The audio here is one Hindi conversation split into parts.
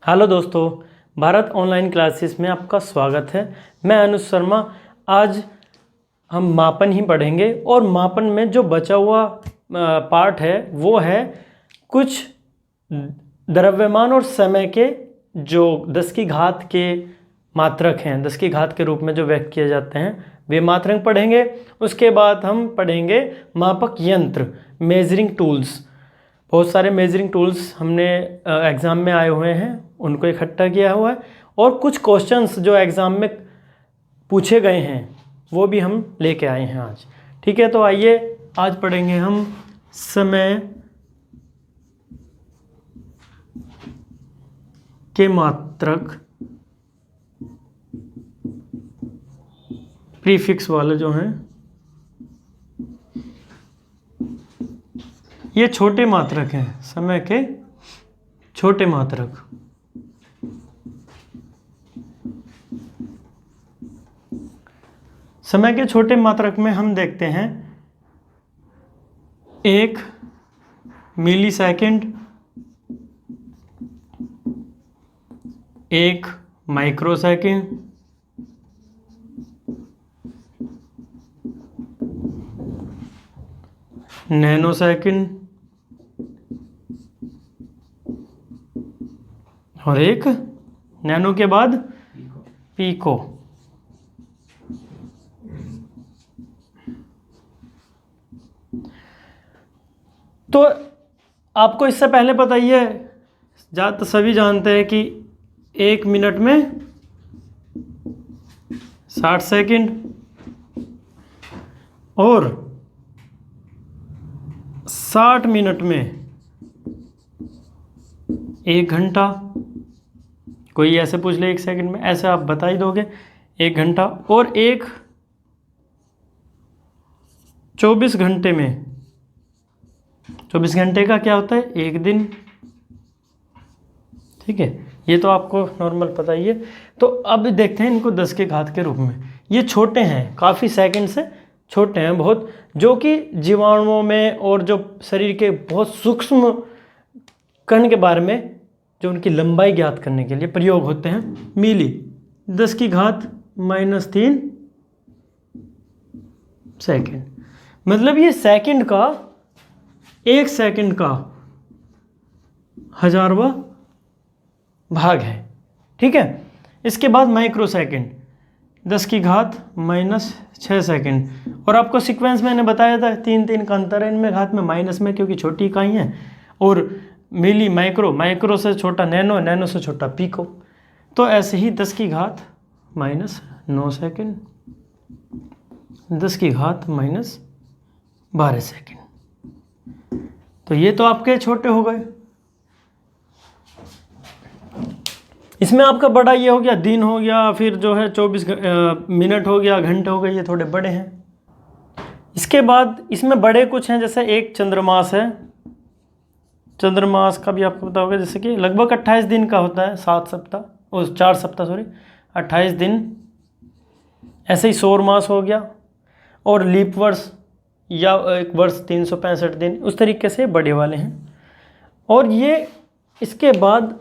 हेलो दोस्तों, भारत ऑनलाइन क्लासेस में आपका स्वागत है। मैं अनुज शर्मा। आज हम मापन ही पढ़ेंगे और मापन में जो बचा हुआ पार्ट है वो है कुछ द्रव्यमान और समय के जो 10 की घात के मात्रक हैं, 10 की घात के रूप में जो व्यक्त किए जाते हैं वे मात्रक पढ़ेंगे। उसके बाद हम पढ़ेंगे मापक यंत्र, मेजरिंग टूल्स। बहुत सारे मेजरिंग टूल्स हमने एग्ज़ाम में आए हुए हैं, उनको इकट्ठा किया हुआ है और कुछ क्वेश्चंस जो एग्ज़ाम में पूछे गए हैं वो भी हम लेके आए हैं आज। ठीक है, तो आइए आज पढ़ेंगे हम समय के मात्रक, प्रीफिक्स वाले जो हैं, ये छोटे मात्रक हैं, समय के छोटे मात्रक। समय के छोटे मात्रक में हम देखते हैं 1 millisecond, 1 microsecond, 1 nanosecond और 1 नैनो के बाद पीको। तो आपको इससे पहले पता ही है, तो सभी जानते हैं कि 1 मिनट में 60 सेकंड और 60 मिनट में 1 घंटा। कोई ऐसे पूछ ले 1 सेकंड में, ऐसे आप बता ही दोगे 1 घंटा। और 24 घंटे में, 24 घंटे का क्या होता है? 1 दिन। ठीक है, ये तो आपको नॉर्मल पता ही है। तो अब देखते हैं इनको 10 के घात के रूप में। ये छोटे हैं, काफ़ी सेकंड से छोटे हैं बहुत, जो कि जीवाणुओं में और जो शरीर के बहुत सूक्ष्म कण के बारे में जो उनकी लंबाई ज्ञात करने के लिए प्रयोग होते हैं। मिली 10 की घात -3 सेकंड, मतलब ये सेकंड का, 1 सेकंड का 1000वां भाग है। ठीक है, इसके बाद माइक्रो सेकंड 10 की घात -6 सेकंड। और आपको सीक्वेंस मैंने बताया था 3 का अंतर है इनमें, घात में माइनस में, क्योंकि छोटी इकाई हैं। और मिली, माइक्रो, माइक्रो से छोटा नैनो, नैनो से छोटा पीको। तो ऐसे ही 10 की घात -9 सेकंड, 10 की घात -12 सेकंड। तो ये तो आपके छोटे हो गए। इसमें आपका बड़ा ये हो गया, दिन हो गया, फिर जो है 24 मिनट हो गया, घंटे हो गए, ये थोड़े बड़े हैं। इसके बाद इसमें बड़े कुछ हैं, जैसे एक चंद्रमास है। चंद्रमास का भी आपको पता होगा, जैसे कि लगभग 28 दिन का होता है, 7 सप्ताह और 4 सप्ताह, सॉरी 28 दिन। ऐसे ही सौर मास हो गया और लीप वर्ष या एक वर्ष 365 दिन, उस तरीके से बड़े वाले हैं। और ये इसके बाद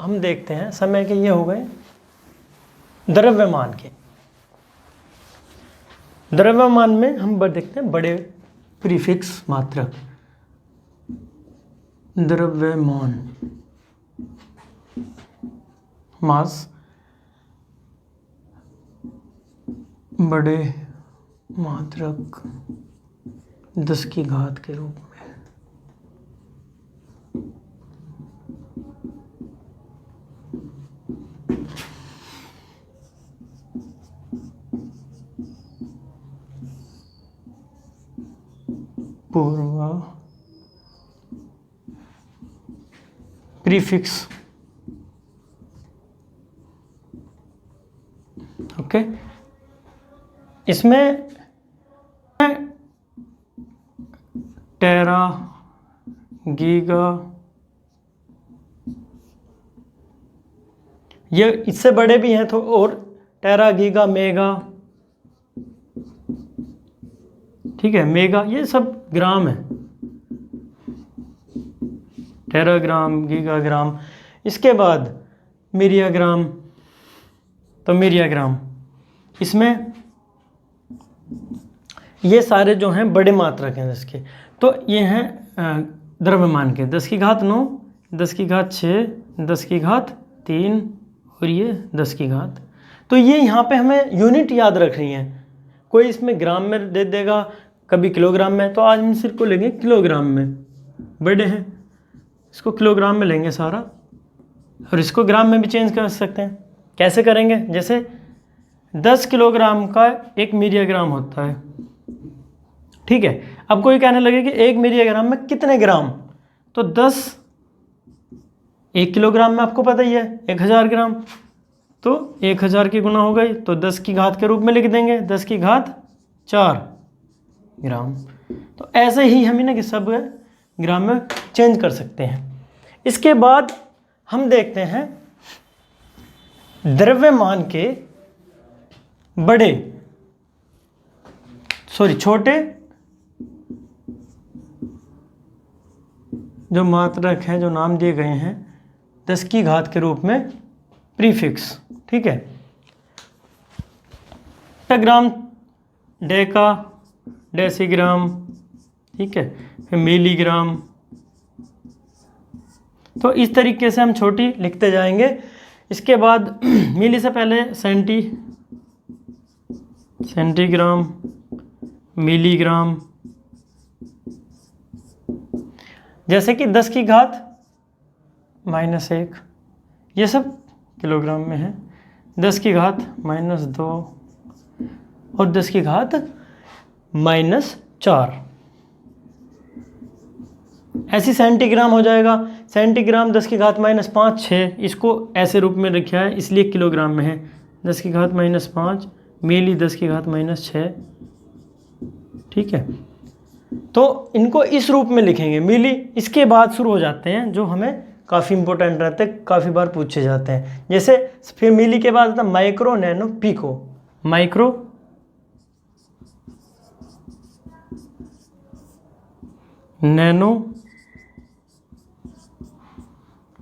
हम देखते हैं समय के, ये हो गए द्रव्यमान के। द्रव्यमान में हम देखते हैं बड़े प्रीफिक्स मात्रक। द्रव्यमान, मास, बड़े मात्रक 10 की घात के रूप में। पूर्वा प्रीफिक्स, ओके। इसमें टेरा, गीगा, ये इससे बड़े भी हैं तो, और टेरा, गीगा, मेगा। ठीक है, मेगा ये सब ग्राम है, टेराग्राम, गीगाग्राम। इसके बाद मिलियग्राम, तो मिलियग्राम, इसमें ये सारे जो हैं बड़े मात्रक हैं 10 के। तो ये हैं द्रव्यमान के 10 की घात 9, 10 की घात 6, 10 की घात 3 और ये 10 की घात। तो ये यहाँ पे हमें यूनिट याद रख रही हैं। कोई इसमें ग्राम में दे देगा, कभी किलोग्राम में, तो आज हम सिर्फ को लेंगे किलोग्राम में। बड़े हैं, इसको किलोग्राम में लेंगे सारा, और इसको ग्राम में भी चेंज कर सकते हैं। कैसे करेंगे? जैसे 10 किलोग्राम का 1 मिलियग्राम होता है, ठीक है। अब कोई कहने लगे कि 1 मिलियग्राम में कितने ग्राम, तो 10, 1 किलोग्राम में आपको पता ही है 1000 ग्राम, तो 1000 की गुना हो गई, तो 10 की घात के रूप में लिख देंगे, 10 की घात 4 ग्राम। तो ऐसे ही हम इन्हें सब ग्राम में चेंज कर सकते हैं। इसके बाद हम देखते हैं द्रव्यमान के छोटे जो मात्रक हैं, जो नाम दिए गए हैं 10 की घात के रूप में प्रीफिक्स, ठीक है। ग्राम, डेका, डेसीग्राम, ठीक है, फिर मिलीग्राम। तो इस तरीके से हम छोटी लिखते जाएंगे। इसके बाद मिली से पहले सेंटीग्राम, मिलीग्राम, जैसे कि 10 की घात -1, ये सब किलोग्राम में है। 10 की घात -2 और 10 की घात -4, ऐसी सेंटीग्राम हो जाएगा। सेंटीग्राम 10 की घात -5, 6, इसको ऐसे रूप में रखा है इसलिए किलोग्राम में है। 10 की घात -5, मिली 10 की घात -6, ठीक है। तो इनको इस रूप में लिखेंगे मिली। इसके बाद शुरू हो जाते हैं जो हमें काफ़ी इंपॉर्टेंट रहते हैं, काफ़ी बार पूछे जाते हैं। जैसे फिर मिली के बाद आता है micro, nano, pico. Micro, nano,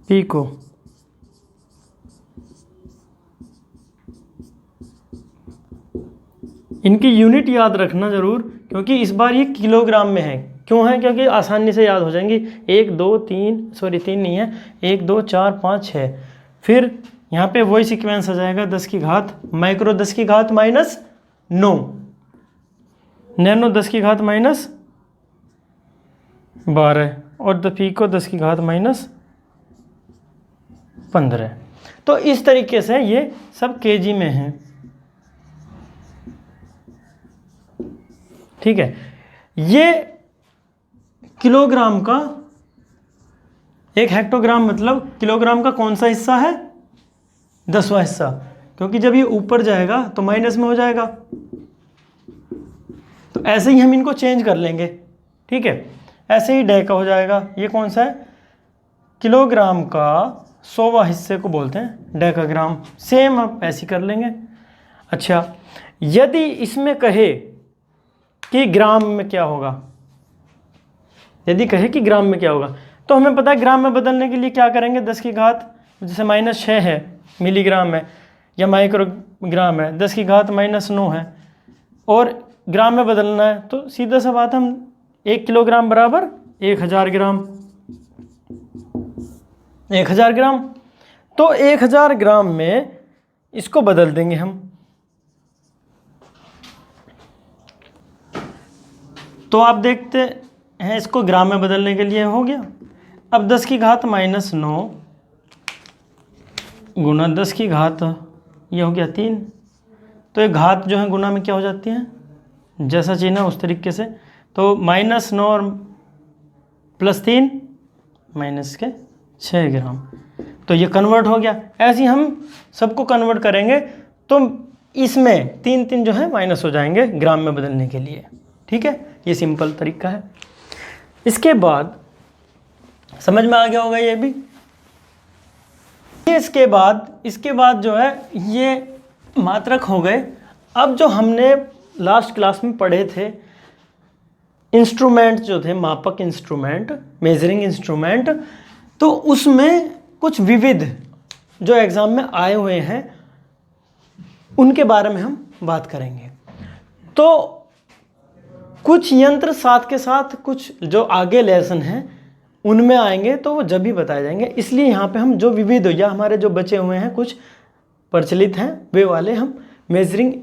pico. इनकी यूनिट याद रखना ज़रूर, क्योंकि इस बार ये किलोग्राम में है। क्यों है? क्योंकि आसानी से याद हो जाएंगी। 1 2 3, सॉरी 3 नहीं है, 1 2 4 5 6। फिर यहाँ पे वही सीक्वेंस आ जाएगा 10 की घात, माइक्रो 10 की घात -9, नैनो 10 की घात -12 और पीको 10 की घात -15। तो इस तरीके से ये सब केजी में है, ठीक है। ये किलोग्राम का 1 हेक्टोग्राम मतलब किलोग्राम का कौन सा हिस्सा है? 10वां हिस्सा, क्योंकि जब ये ऊपर जाएगा तो माइनस में हो जाएगा। तो ऐसे ही हम इनको चेंज कर लेंगे, ठीक है। ऐसे ही डेका हो जाएगा। ये कौन सा है? किलोग्राम का 100वां हिस्से को बोलते हैं डेकाग्राम। सेम आप ऐसे कर लेंगे। अच्छा, यदि इसमें कहे कि ग्राम में क्या होगा, यदि कहे कि ग्राम में क्या होगा, तो हमें पता है ग्राम में बदलने के लिए क्या करेंगे। 10 की घात जैसे -6 है, मिलीग्राम है या माइक्रोग्राम है, 10 की घात -9 है और ग्राम में बदलना है, तो सीधा सा बात, हम 1 किलोग्राम बराबर 1000 ग्राम। 1000 ग्राम, तो 1000 ग्राम में इसको बदल देंगे हम। तो आप देखते हैं इसको ग्राम में बदलने के लिए हो गया। अब 10 की घात -9 गुना 10 की घात, ये हो गया 3। तो ये घात जो है गुना में क्या हो जाती है, जैसा चिन्ह है उस तरीके से। तो -9 और +3 -6 ग्राम, तो ये कन्वर्ट हो गया। ऐसे ही हम सबको कन्वर्ट करेंगे तो इसमें 3 जो है माइनस हो जाएंगे ग्राम में बदलने के लिए, ठीक है। ये सिंपल तरीका है। इसके बाद समझ में आ गया होगा ये भी। इसके बाद जो है ये मात्रक हो गए। अब जो हमने लास्ट क्लास में पढ़े थे इंस्ट्रूमेंट जो थे, मापक इंस्ट्रूमेंट, मेजरिंग इंस्ट्रूमेंट, तो उसमें कुछ विविध जो एग्ज़ाम में आए हुए हैं उनके बारे में हम बात करेंगे। तो कुछ यंत्र साथ के साथ कुछ जो आगे लेसन हैं उनमें आएंगे तो वो जब भी बताए जाएंगे, इसलिए यहाँ पे हम जो विविध या हमारे जो बचे हुए हैं कुछ प्रचलित हैं वे वाले हम मेजरिंग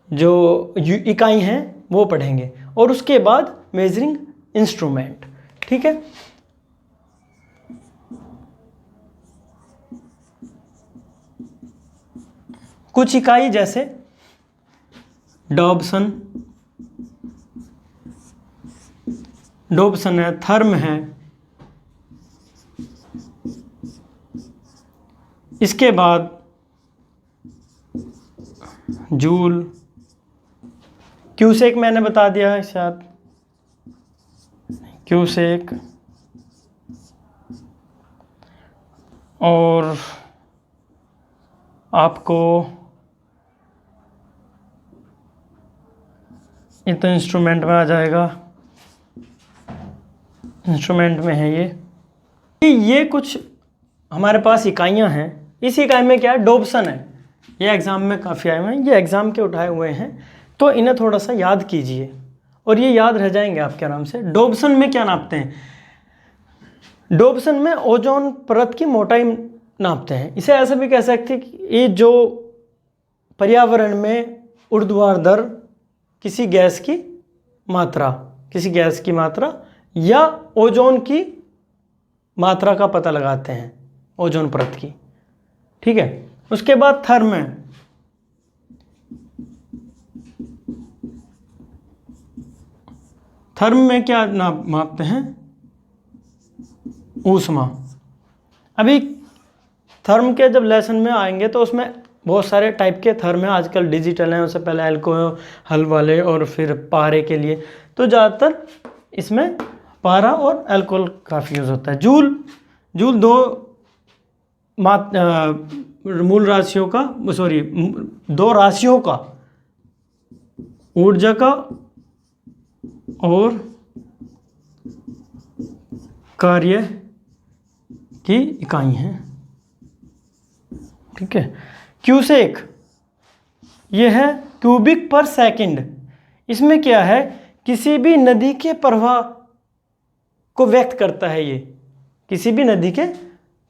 जो इकाई हैं वो पढ़ेंगे और उसके बाद मेजरिंग इंस्ट्रूमेंट। ठीक है, कुछ इकाई जैसे डॉब्सन है, थर्म है, इसके बाद जूल, क्यूसेक मैंने बता दिया है शायद, क्यूसेक, और आपको ये तो इंस्ट्रूमेंट में आ जाएगा, इंस्ट्रूमेंट में है ये कुछ हमारे पास इकाइयाँ हैं। इस इकाई में क्या है, डॉब्सन है, ये एग्ज़ाम में काफ़ी आए हुए हैं, ये एग्ज़ाम के उठाए हुए हैं, तो इन्हें थोड़ा सा याद कीजिए और ये याद रह जाएंगे आपके आराम से। डॉब्सन में क्या नापते हैं, डॉब्सन में ओजोन परत की मोटाई नापते हैं। इसे ऐसा भी कह सकते हैं कि ये जो पर्यावरण में ऊर्ध्वाधर किसी गैस की मात्रा या ओजोन की मात्रा का पता लगाते हैं, ओजोन परत की। ठीक है, उसके बाद थर्म है, थर्म में क्या मापते हैं, ऊष्मा। अभी थर्म के जब लेसन में आएंगे तो उसमें बहुत सारे टाइप के थर्म हैं, आजकल डिजिटल हैं, उससे पहले अल्कोहल वाले और फिर पारे के लिए, तो ज़्यादातर इसमें पारा और अल्कोहल काफ़ी यूज़ होता है। जूल दो राशियों का, ऊर्जा का और कार्य की इकाई हैं। ठीक है, क्यूसेक ये है क्यूबिक पर सेकंड। इसमें क्या है, किसी भी नदी के प्रवाह को व्यक्त करता है, ये किसी भी नदी के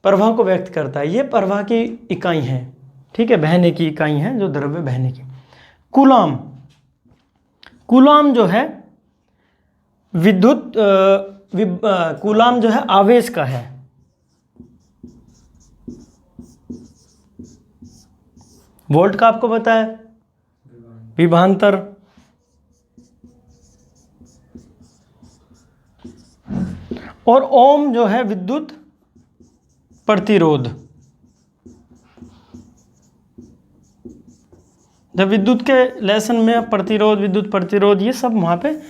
प्रवाह को व्यक्त करता है, ये प्रवाह की इकाई है। ठीक है, बहने की इकाई है, जो द्रव्य बहने की। कूलाम जो है कूलाम जो है आवेश का है। वोल्ट का आपको पता है, विभवांतर। और ओम जो है विद्युत प्रतिरोध। जब विद्युत के लेसन में प्रतिरोध, विद्युत प्रतिरोध, ये सब वहाँ पे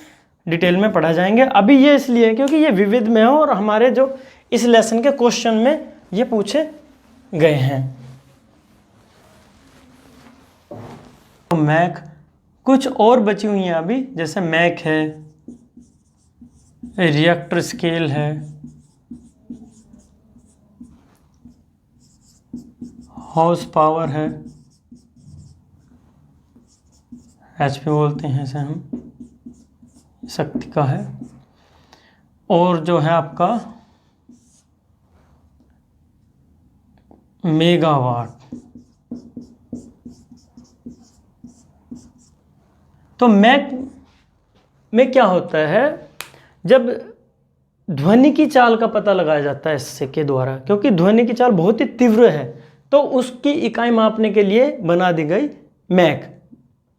डिटेल में पढ़ा जाएंगे। अभी ये इसलिए क्योंकि ये विविध में हो और हमारे जो इस लेसन के क्वेश्चन में ये पूछे गए हैं। तो मैक, कुछ और बची हुई हैं अभी, जैसे मैक है, रिएक्टर स्केल है, हॉर्स पावर है, HP बोलते हैं इसे हम, शक्ति का है, और जो है आपका मेगावाट। तो मैक में क्या होता है, जब ध्वनि की चाल का पता लगाया जाता है इससे के द्वारा, क्योंकि ध्वनि की चाल बहुत ही तीव्र है, तो उसकी इकाई मापने के लिए बना दी गई मैक,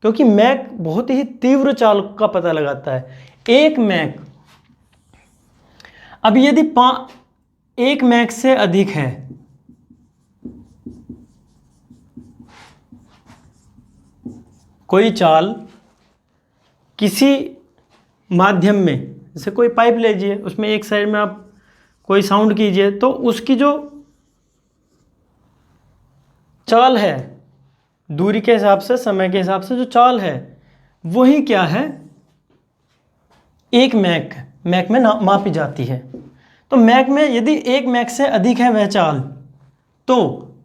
क्योंकि मैक बहुत ही तीव्र चाल का पता लगाता है। एक मैक, अब यदि 1 मैक से अधिक है, कोई चाल किसी माध्यम में, जैसे कोई पाइप लीजिए, उसमें एक साइड में आप कोई साउंड कीजिए, तो उसकी जो चाल है, दूरी के हिसाब से, समय के हिसाब से जो चाल है, वही क्या है, 1 मैक में मापी जाती है। तो मैक में यदि 1 मैक से अधिक है वह चाल, तो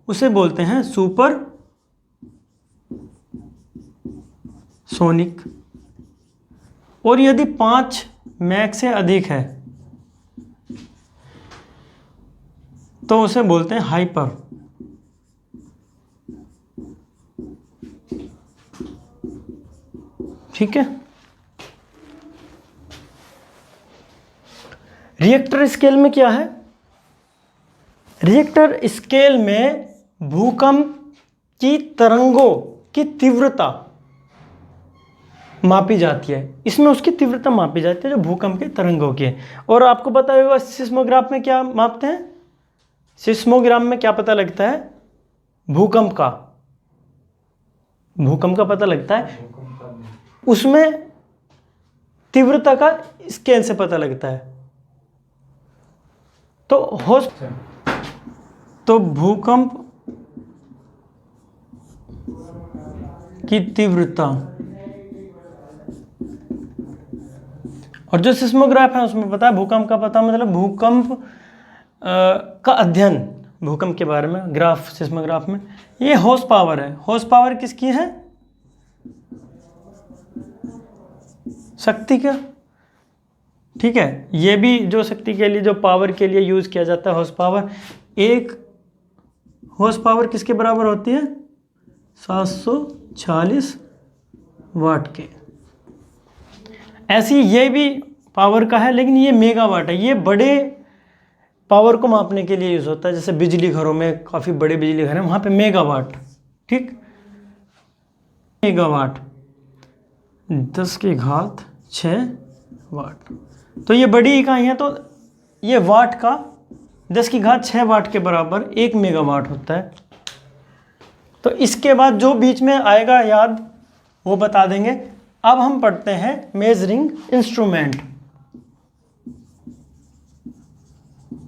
उसे बोलते हैं सुपर सोनिक। और यदि 5 मैक से अधिक है तो उसे बोलते हैं हाइपर। ठीक है। रिएक्टर स्केल में क्या है? रिएक्टर स्केल में भूकंप की तरंगों की तीव्रता मापी जाती है। इसमें उसकी तीव्रता मापी जाती है जो भूकंप के तरंगों की है। और आपको पता होगा सिस्मोग्राफ में क्या मापते हैं? सिस्मोग्राफ में क्या पता लगता है? भूकंप का पता लगता है। उसमें तीव्रता का स्केल से पता लगता है। तो भूकंप की तीव्रता और जो सिस्मोग्राफ है उसमें पता है भूकंप का पता, मतलब भूकंप का अध्ययन, भूकंप के बारे में ग्राफ सिस्मोग्राफ में। ये हॉर्स पावर है। हॉर्स पावर किसकी है? शक्ति का। ठीक है। ये भी जो शक्ति के लिए, जो पावर के लिए यूज किया जाता है हॉर्स पावर। एक हॉर्स पावर किसके बराबर होती है? 740 वाट के। ऐसी ये भी पावर का है, लेकिन ये मेगावाट है। ये बड़े पावर को मापने के लिए यूज होता है। जैसे बिजली घरों में, काफ़ी बड़े बिजली घर हैं, वहाँ पे मेगावाट। ठीक, मेगावाट 10⁶ वाट। तो ये बड़ी इकाइयाँ, तो ये वाट का 10⁶ वाट के बराबर 1 मेगावाट होता है। तो इसके बाद जो बीच में आएगा याद वो बता देंगे। अब हम पढ़ते हैं measuring instrument.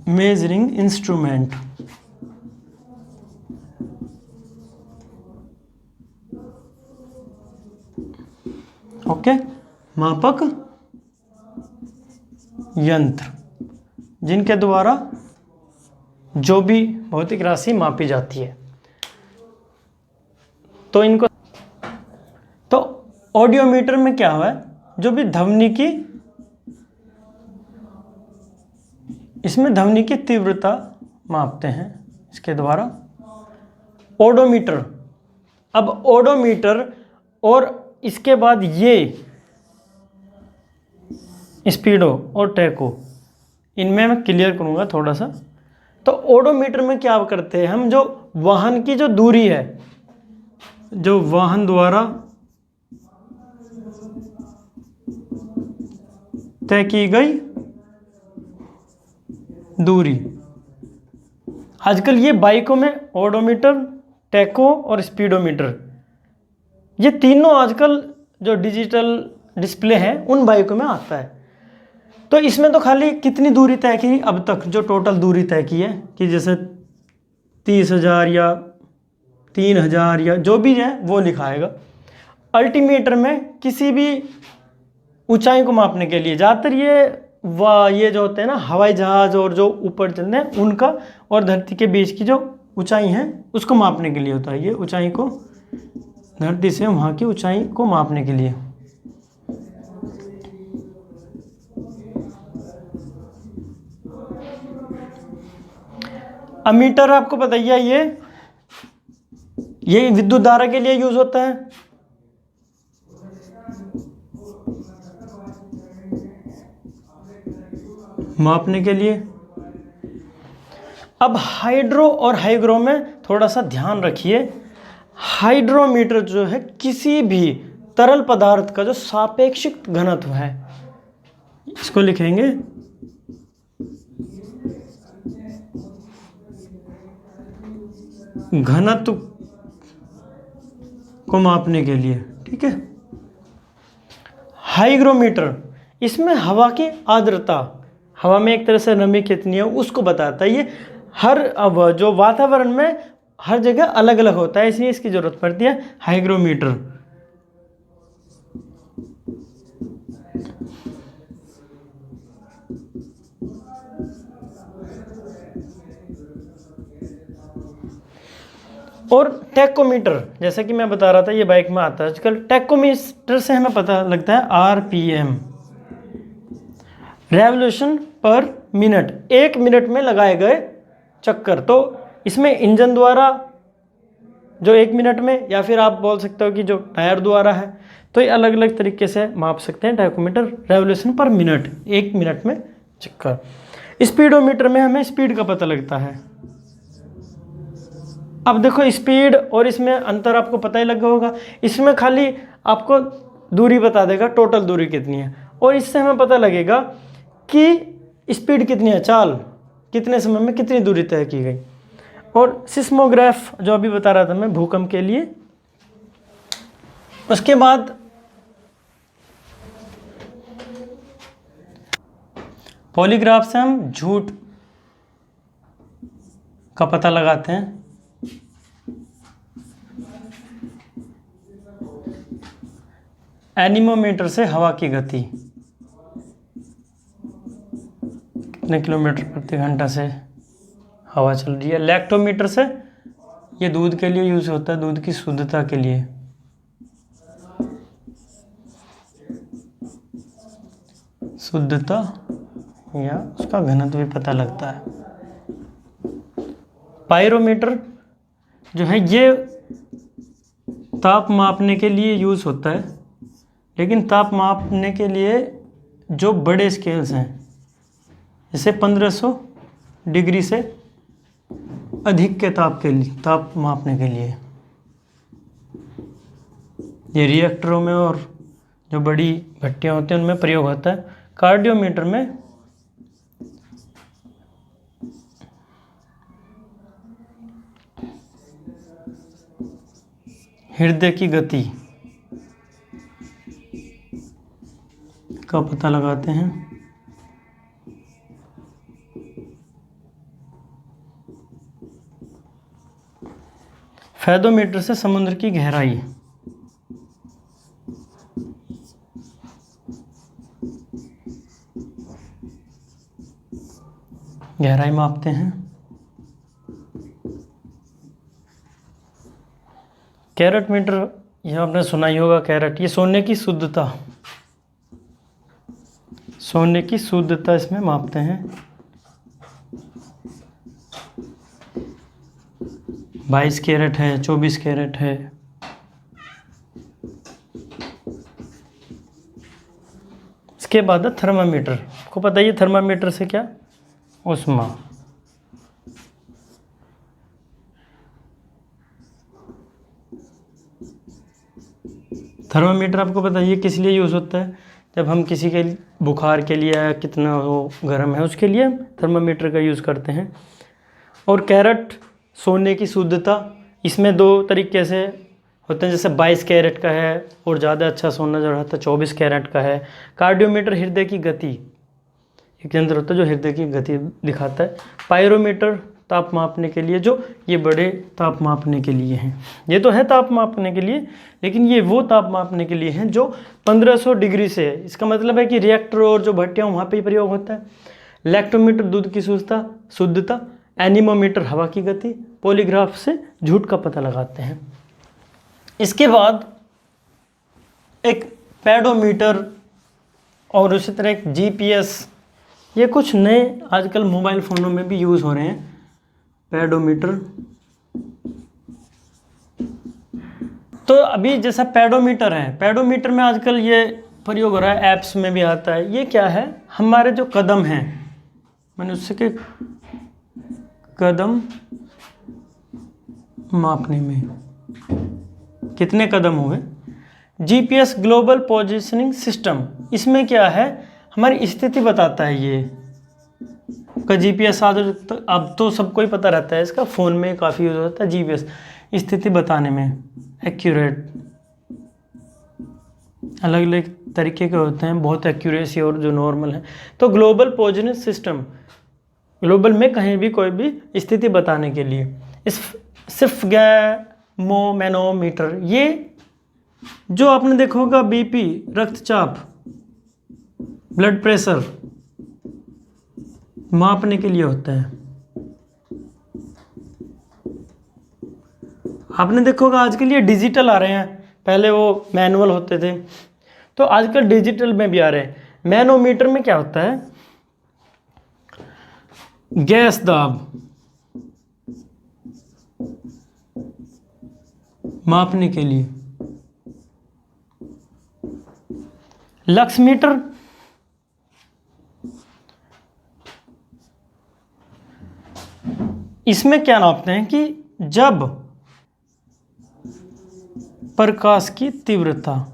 Measuring instrument, okay. मापक यंत्र जिनके द्वारा जो भी भौतिक राशि मापी जाती है। तो इनको, तो ऑडियोमीटर में क्या हुआ है? जो भी ध्वनि की, इसमें ध्वनि की तीव्रता मापते हैं इसके द्वारा। ओडोमीटर, अब ओडोमीटर और इसके बाद ये स्पीडो और टैको, इनमें मैं क्लियर करूंगा थोड़ा सा। तो ओडोमीटर में क्या करते हैं हम? जो वाहन की जो दूरी है, जो वाहन द्वारा तय की गई दूरी। आजकल ये बाइकों में ओडोमीटर, टैको और स्पीडोमीटर, ये तीनों आजकल जो डिजिटल डिस्प्ले हैं उन बाइकों में आता है। तो इसमें तो खाली कितनी दूरी तय की अब तक, जो टोटल दूरी तय की है, कि जैसे 30,000 या 3,000 या जो भी है वो लिखाएगा। अल्टीमीटर में किसी भी ऊंचाई को मापने के लिए, ज़्यादातर ये जो होते हैं ना हवाई जहाज़ और जो ऊपर चलते हैं उनका, और धरती के बीच की जो ऊंचाई है उसको मापने के लिए होता है। ये ऊंचाई को, धरती से वहाँ की ऊंचाई को मापने के लिए। अमीटर आपको पता ही है, ये विद्युत धारा के लिए यूज होता है। मापने के लिए। अब हाइड्रो और हाइग्रो में थोड़ा सा ध्यान रखिए। हाइड्रोमीटर जो है किसी भी तरल पदार्थ का जो सापेक्षिक घनत्व है, इसको लिखेंगे घनत्व को मापने के लिए। ठीक है। हाइग्रोमीटर, इसमें हवा की आर्द्रता, हवा में एक तरह से नमी कितनी है उसको बताता है। ये हर अब जो वातावरण में हर जगह अलग अलग होता है, इसलिए इसकी जरूरत पड़ती है हाइग्रोमीटर। और टैकोमीटर, जैसा कि मैं बता रहा था ये बाइक में आता है आजकल। टैकोमीटर से हमें पता लगता है आरपीएम, रेवोल्यूशन पर मिनट, 1 मिनट में लगाए गए चक्कर। तो इसमें इंजन द्वारा जो 1 मिनट में, या फिर आप बोल सकते हो कि जो टायर द्वारा है, तो ये अलग अलग तरीके से माप सकते हैं टैकोमीटर। रेवोल्यूशन पर मिनट, 1 मिनट में चक्कर। स्पीडोमीटर में हमें स्पीड का पता लगता है। अब देखो स्पीड और इसमें अंतर आपको पता ही लगा होगा। इसमें खाली आपको दूरी बता देगा, टोटल दूरी कितनी है, और इससे हमें पता लगेगा कि स्पीड कितनी है, चाल कितने समय में कितनी दूरी तय की गई। और सिस्मोग्राफ जो अभी बता रहा था मैं भूकंप के लिए। उसके बाद पॉलीग्राफ से हम झूठ का पता लगाते हैं। एनीमोमीटर से हवा की गति, कितने किलोमीटर प्रति घंटा से हवा चल रही है। लैक्टोमीटर से, ये दूध के लिए यूज होता है, दूध की शुद्धता के लिए। शुद्धता या उसका घनत्व भी पता लगता है। पायरोमीटर जो है ये ताप मापने के लिए यूज होता है, लेकिन ताप मापने के लिए जो बड़े स्केल्स हैं, जैसे 1500 डिग्री से अधिक के ताप के लिए, ताप मापने के लिए ये रिएक्टरों में और जो बड़ी भट्टियाँ होती हैं उनमें प्रयोग होता है। कार्डियोमीटर में हृदय की गति का पता लगाते हैं। फेदोमीटर से समुद्र की गहराई, गहराई मापते हैं। कैरेट मीटर, यह आपने सुना ही होगा, कैरेट, ये सोने की शुद्धता, सोने की शुद्धता इसमें मापते हैं। 22 कैरेट है, 24 कैरेट है। इसके बाद है थर्मामीटर। आपको पता ही है थर्मामीटर से क्या, ऊष्मा। थर्मामीटर आपको पता है किस लिए यूज़ होता है, जब हम किसी के बुखार के लिए या कितना वो गर्म है उसके लिए थर्मामीटर का यूज़ करते हैं। और कैरेट, सोने की शुद्धता, इसमें 2 तरीके से होते हैं, जैसे 22 कैरेट का है और ज़्यादा अच्छा सोना जो रहता है 24 कैरेट का है। कार्डियोमीटर हृदय की गति, एक यंत्र होता है जो हृदय की गति दिखाता है। पायरोमीटर ताप मापने के लिए, जो ये बड़े ताप मापने के लिए हैं। ये तो है ताप मापने के लिए, लेकिन ये वो ताप मापने के लिए हैं जो 1500 डिग्री से है। इसका मतलब है कि रिएक्टर और जो भट्टियाँ वहाँ पे ही प्रयोग होता है। लैक्टोमीटर दूध की शुद्धता, एनीमोमीटर हवा की गति, पॉलीग्राफ से झूठ का पता लगाते हैं। इसके बाद एक पेडोमीटर और उसी तरह एक जीपीएस, ये कुछ नए आजकल मोबाइल फ़ोनों में भी यूज़ हो रहे हैं। पेडोमीटर, तो अभी जैसा पेडोमीटर है, पेडोमीटर में आजकल ये प्रयोग हो रहा है, ऐप्स में भी आता है। ये क्या है, हमारे जो कदम हैं, मनुष्य के कदम मापने में कितने कदम हुए। जीपीएस ग्लोबल पोजीशनिंग सिस्टम, इसमें क्या है, हमारी स्थिति बताता है। ये का जीपीएस अब तो सबको ही पता रहता है, इसका फ़ोन में काफ़ी यूज़ होता है जीपीएस, स्थिति बताने में एक्यूरेट। अलग अलग तरीके के होते हैं, बहुत एक्यूरेसी और जो नॉर्मल है। तो ग्लोबल पोजीशनिंग सिस्टम, ग्लोबल में कहीं भी कोई भी स्थिति बताने के लिए। इस स्फिग्मोमेनोमीटर, ये जो आपने देखा होगा बीपी, रक्तचाप, ब्लड प्रेशर मापने के लिए होता है। आपने देखा होगा आजकल ये डिजिटल आ रहे हैं, पहले वो मैनुअल होते थे, तो आजकल डिजिटल में भी आ रहे हैं। मैनोमीटर में क्या होता है, गैस दाब मापने के लिए। लक्स मीटर इसमें क्या नापते हैं कि जब प्रकाश की तीव्रता,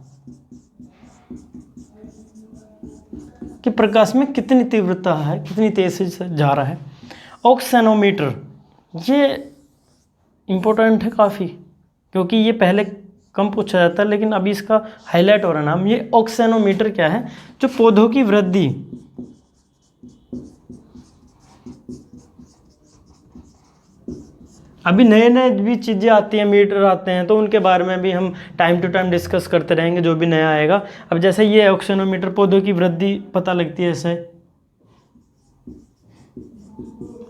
कि प्रकाश में कितनी तीव्रता है, कितनी तेजी से जा रहा है। ऑक्सेनोमीटर ये इम्पोर्टेंट है काफ़ी, क्योंकि ये पहले कम पूछा जाता है लेकिन अभी इसका हाईलाइट हो रहा नाम। ये ऑक्सेनोमीटर क्या है, जो पौधों की वृद्धि, अभी नए नए भी चीज़ें आती हैं, मीटर आते हैं, तो उनके बारे में भी हम टाइम टू टाइम डिस्कस करते रहेंगे जो भी नया आएगा। अब जैसे ये ऑक्सेनोमीटर पौधों की वृद्धि पता लगती है इसे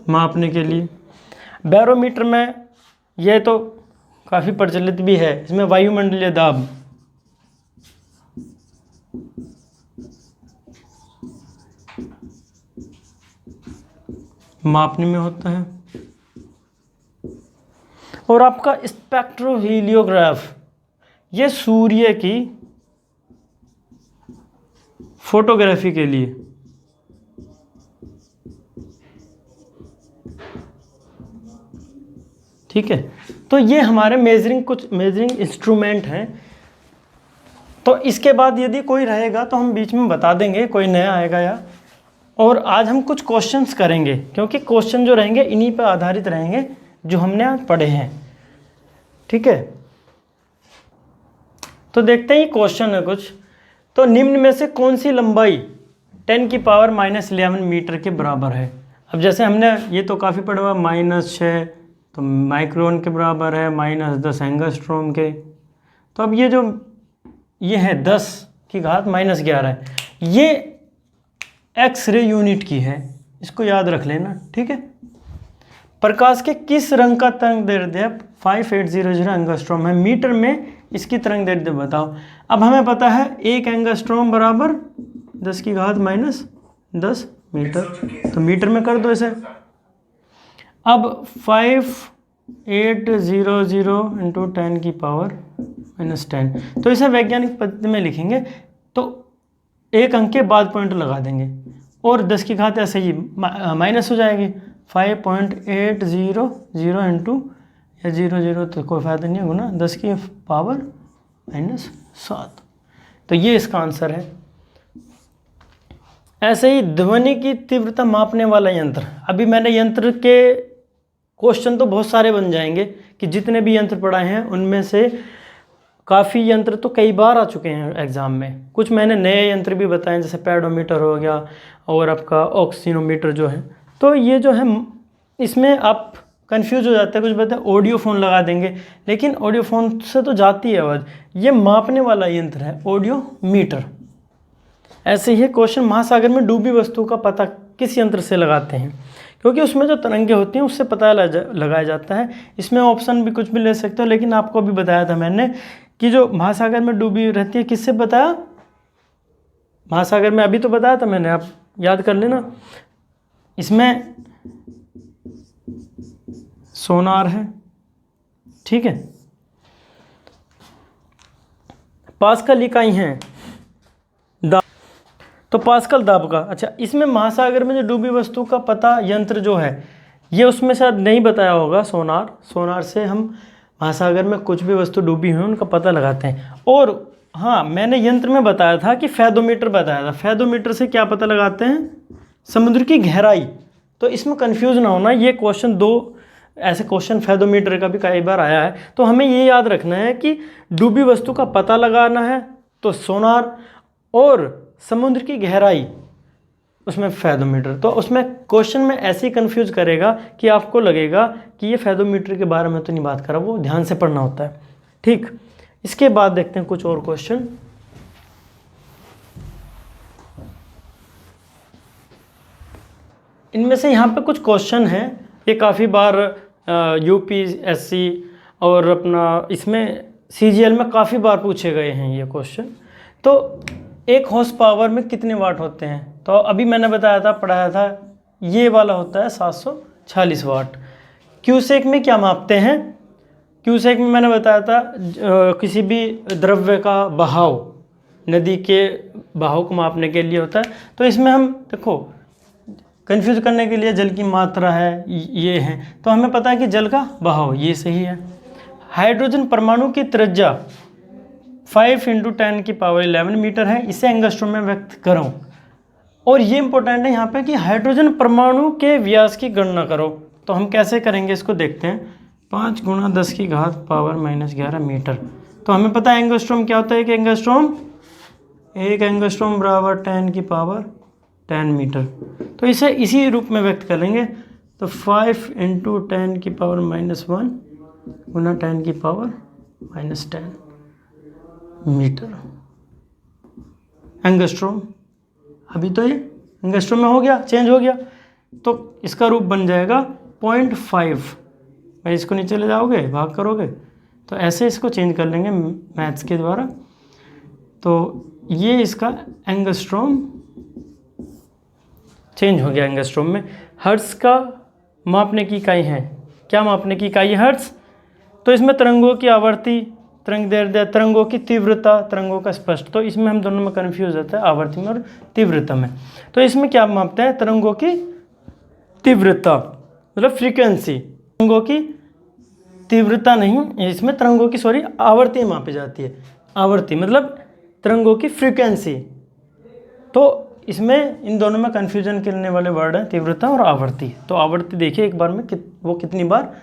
मापने के लिए। बैरोमीटर में यह तो काफ़ी प्रचलित भी है, इसमें वायुमंडलीय दाब मापने में होता है। और आपका स्पेक्ट्रोहीलियोग्राफ, ये सूर्य की फोटोग्राफी के लिए, ठीक है। तो ये हमारे कुछ मेजरिंग इंस्ट्रूमेंट हैं। तो इसके बाद यदि कोई रहेगा तो हम बीच में बता देंगे, कोई नया आएगा या। और आज हम कुछ क्वेश्चंस करेंगे, क्योंकि क्वेश्चन जो रहेंगे इन्हीं पर आधारित रहेंगे जो हमने आज पढ़े हैं, ठीक है। तो देखते हैं ये क्वेश्चन है कुछ। तो निम्न में से कौन सी लंबाई 10⁻⁻11 मीटर के बराबर है। अब जैसे हमने ये तो काफ़ी पढ़ा हुआ, -6 तो माइक्रोन के बराबर है, -10 एंगस्ट्रोम के। तो अब ये है 10⁻11 है, ये एक्स-रे यूनिट की है, इसको याद रख लेना, ठीक है। प्रकाश के किस रंग का तरंग दैर्ध्य 5800 एंगस्ट्रोम है, मीटर में इसकी तरंग दैर्ध्य बताओ। अब हमें पता है 1 एंगस्ट्रोम बराबर 10⁻10 मीटर, तो मीटर में कर दो इसे। अब 5800 इंटू 10⁻10, तो इसे वैज्ञानिक पद्धति में लिखेंगे तो एक अंक के बाद पॉइंट लगा देंगे, और 10 की घात ऐसे ही माइनस हो जाएगी। 5.800 इंटू या 00 तो कोई फायदा नहीं होगा ना, 10⁻⁻7, तो ये इसका आंसर है। ऐसे ही ध्वनि की तीव्रता मापने वाला यंत्र, अभी मैंने यंत्र के क्वेश्चन तो बहुत सारे बन जाएंगे कि जितने भी यंत्र पढ़ाए हैं उनमें से काफ़ी यंत्र तो कई बार आ चुके हैं एग्ज़ाम में। कुछ मैंने नए यंत्र भी बताए, जैसे पेडोमीटर हो गया और आपका ऑक्सीनोमीटर जो है। तो ये जो है इसमें आप कंफ्यूज हो जाते हैं, कुछ बताए ऑडियो फ़ोन लगा देंगे, लेकिन ऑडियो फ़ोन से तो जाती है आवाज़। ये मापने वाला यंत्र है ऑडियो मीटर। ऐसे ही क्वेश्चन, महासागर में डूबी वस्तु का पता किस यंत्र से लगाते हैं, क्योंकि उसमें जो तरंगे होती हैं उससे पता लगाया जाता है। इसमें ऑप्शन भी कुछ भी ले सकते हो, लेकिन आपको अभी बताया था मैंने कि जो महासागर में डूबी रहती है, किससे बताया, महासागर में अभी तो बताया था मैंने, आप याद कर लेना। इसमें सोनार है, ठीक है। पास्कल इकाई हैं दाब, तो पास्कल दाब का। अच्छा, इसमें महासागर में जो डूबी वस्तु का पता यंत्र जो है, ये उसमें शायद नहीं बताया होगा, सोनार से हम महासागर में कुछ भी वस्तु डूबी हुई उनका पता लगाते हैं। और हाँ, मैंने यंत्र में बताया था कि फेदोमीटर बताया था, फेदोमीटर से क्या पता लगाते हैं, समुद्र की गहराई। तो इसमें कंफ्यूज ना होना, ये क्वेश्चन दो ऐसे क्वेश्चन फेदोमीटर का भी कई बार आया है। तो हमें ये याद रखना है कि डूबी वस्तु का पता लगाना है तो सोनार, और समुद्र की गहराई उसमें फेदोमीटर। तो उसमें क्वेश्चन में ऐसे ही कंफ्यूज करेगा कि आपको लगेगा कि ये फेदोमीटर के बारे में तो नहीं बात कर रहा, वो ध्यान से पढ़ना होता है, ठीक। इसके बाद देखते हैं कुछ और क्वेश्चन। इनमें से यहाँ पे कुछ क्वेश्चन हैं, ये काफ़ी बार यूपीएससी और अपना इसमें CGL में काफ़ी बार पूछे गए हैं ये क्वेश्चन। तो 1 हॉर्स पावर में कितने वाट होते हैं? तो अभी मैंने बताया था, पढ़ाया था, ये वाला होता है 740 वाट। क्यूसेक में क्या मापते हैं? क्यूसेक में मैंने बताया था किसी भी द्रव्य का बहाव, नदी के बहाव को मापने के लिए होता है। तो इसमें हम देखो कंफ्यूज करने के लिए जल की मात्रा है, ये है, तो हमें पता है कि जल का बहाव, ये सही है। हाइड्रोजन परमाणु की त्रिज्या 5 × 10⁻11 मीटर है, इसे एंगस्ट्रॉम में व्यक्त करो। और ये इंपॉर्टेंट है यहाँ पे कि हाइड्रोजन परमाणु के व्यास की गणना करो। तो हम कैसे करेंगे इसको देखते हैं। 5 × 10⁻11 मीटर। तो हमें पता है एंगस्ट्रॉम क्या होता है। एक एंगस्ट्रॉम बराबर 10⁻10 मीटर। तो इसे इसी रूप में व्यक्त करेंगे। तो 5 × 10⁻⁻1 गुना 10⁻−10 मीटर एंगस्ट्रॉम। अभी तो ये एंगस्ट्रॉम में हो गया, चेंज हो गया, तो इसका रूप बन जाएगा 0.5। मैं इसको नीचे ले जाओगे, भाग करोगे, तो ऐसे इसको चेंज कर लेंगे मैथ्स के द्वारा। तो ये इसका एंगस्ट्रॉम चेंज हो गया एंगस्ट्रॉम में। हर्ट्ज का मापने की इकाई है, क्या मापने की इकाई है? हर्ट्ज। तो इसमें तरंगों की आवर्ती, तरंग दैर्ध्य, तरंगों की तीव्रता, तरंगों का स्पष्ट, तो इसमें हम दोनों में कन्फ्यूज होता है, आवर्ती में और तीव्रता में। तो इसमें क्या मापते हैं? तरंगों की तीव्रता मतलब फ्रीक्वेंसी, तरंगों की तीव्रता नहीं, इसमें तरंगों की आवर्ती मापी जाती है। आवर्ती मतलब तरंगों की फ्रीक्वेंसी। तो इसमें इन दोनों में कन्फ्यूजन करने वाले वर्ड हैं तीव्रता और आवर्ती। तो आवर्ती देखिए एक बार में वो कितनी बार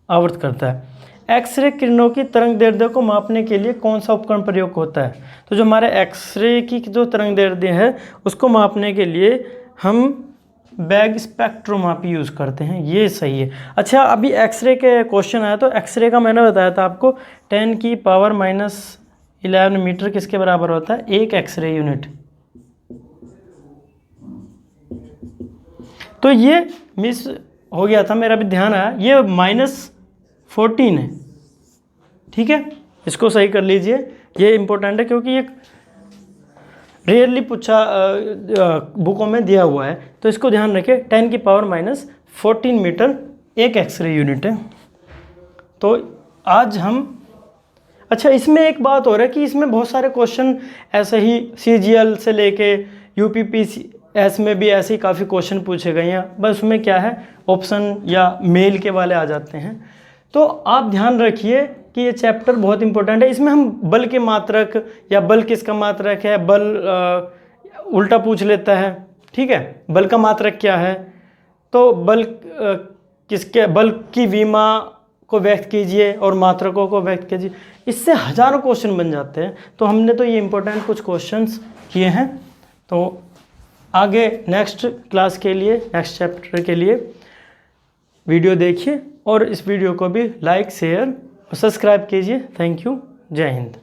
आवर्त करता है। एक्सरे किरणों की तरंग दैर्ध्य को मापने के लिए कौन सा उपकरण प्रयोग होता है? तो जो हमारे एक्सरे की जो तरंग दैर्ध्य है उसको मापने के लिए हम बैग स्पेक्ट्रोमापी यूज़ करते हैं, ये सही है। अच्छा, अभी एक्सरे के क्वेश्चन आया, तो एक्सरे का मैंने बताया था आपको 10⁻11 मीटर किसके बराबर होता है? 1 एक्सरे यूनिट। तो ये मिस हो गया था, मेरा भी ध्यान आया, ये -14 है, ठीक है, इसको सही कर लीजिए। ये इंपॉर्टेंट है क्योंकि ये रेयरली पूछा बुकों में दिया हुआ है, तो इसको ध्यान रखें। 10⁻14 मीटर 1 एक्सरे यूनिट है। तो आज हम, अच्छा इसमें एक बात हो रहा है कि इसमें बहुत सारे क्वेश्चन ऐसे ही CGL से लेके UPPS में भी ऐसे ही काफ़ी क्वेश्चन पूछे गए हैं, बस उसमें क्या है ऑप्शन या मेल के वाले आ जाते हैं। तो आप ध्यान रखिए कि ये चैप्टर बहुत इंपॉर्टेंट है। इसमें हम बल के मात्रक या बल किसका मात्रक है, बल उल्टा पूछ लेता है, ठीक है, बल का मात्रक क्या है, तो बल किसके, बल की विमा को व्यक्त कीजिए और मात्रकों को व्यक्त कीजिए, इससे हजारों क्वेश्चन बन जाते हैं। तो हमने तो ये इंपॉर्टेंट कुछ क्वेश्चंस किए हैं। तो आगे नेक्स्ट क्लास के लिए, नेक्स्ट चैप्टर के लिए वीडियो देखिए और इस वीडियो को भी लाइक, शेयर और सब्सक्राइब कीजिए। Thank you. जय हिंद।